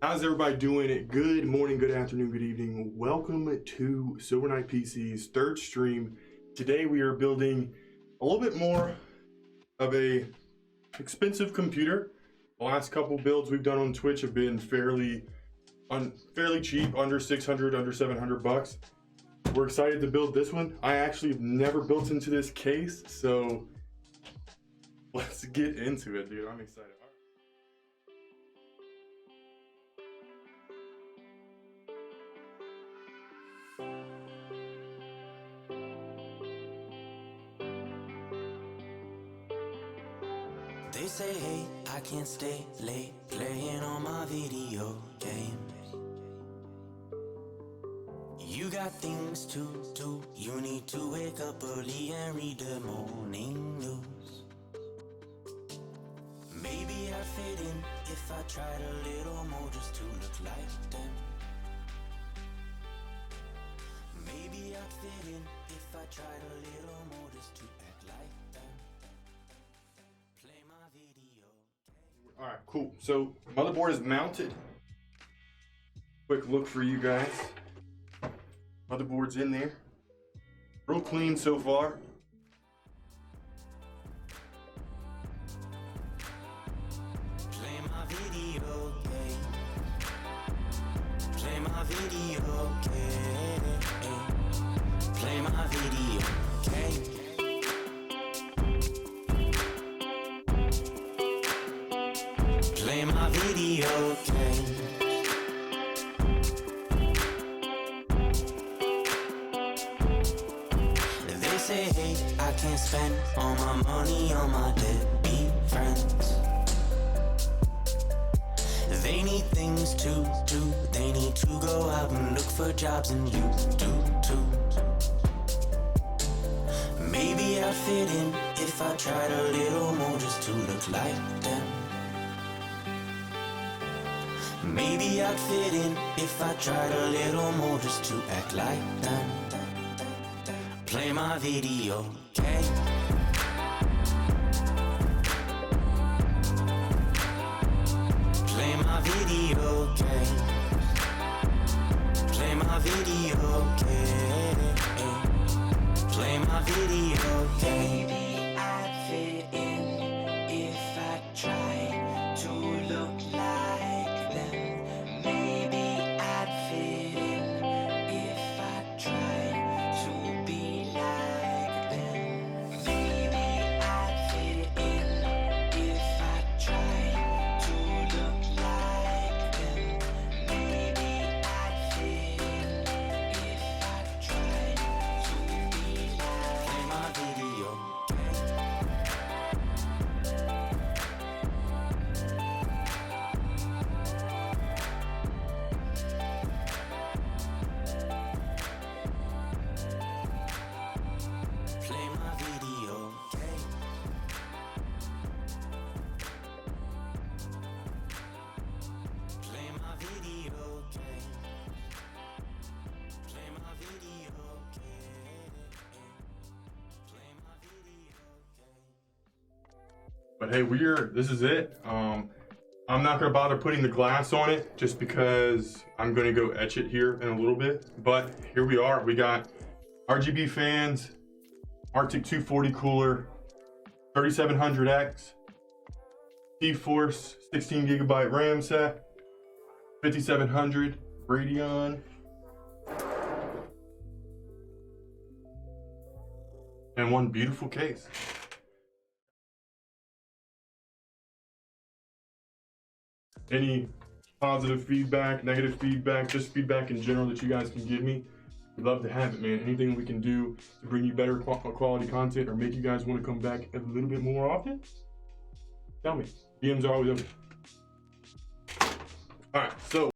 How's everybody doing? Good morning, good afternoon, good evening. Welcome to Silver Knight PC's third stream. Today we are building a little bit more of a expensive computer. The last couple builds we've done on Twitch have been fairly cheap, under 600, under 700 bucks. We're excited to build this one. I actually have never built into this case, so let's get into it, dude. I'm excited. They say, hey, I can't stay late playing on my video games. You got things to do, you need to wake up early and read the morning news. Maybe I'd fit in if I tried a little more just to look like them. Maybe I'd fit in if I tried a little more just to act like them. All right, cool. So motherboard is mounted. Quick look for you guys. Motherboard's in there. Real clean so far. Play my video game. Play my video game. Play my video game. Play my video game. They say, hey, I can't spend all my money on my deadbeat friends. They need things to do. They need to go out and look for jobs, and you do too. Maybe I'd fit in if I tried a little more just to look like them. Maybe I'd fit in if I tried a little more just to act like them. Play my video game. Play my video game. Play my video game. Play my video game. Maybe I'd fit in if I tried to look like them. Maybe I'd fit in if I tried to be like them. Maybe I'd fit in if I tried to look like them. Maybe I'd fit in if I tried to be like. Play my video game. Play my video game. Play my video game. Play my video game. Play my video game. But hey, this is it. I'm not gonna bother putting the glass on it just because I'm gonna go etch it here in a little bit. But here we are. We got RGB fans, Arctic 240 cooler, 3700X, GeForce 16 gigabyte RAM set, 5700 Radeon, and one beautiful case. Any positive feedback, negative feedback, just feedback in general that you guys can give me, we'd love to have it, man. Anything we can do to bring you better quality content or make you guys want to come back a little bit more often, tell me. DMs are always open. All right, so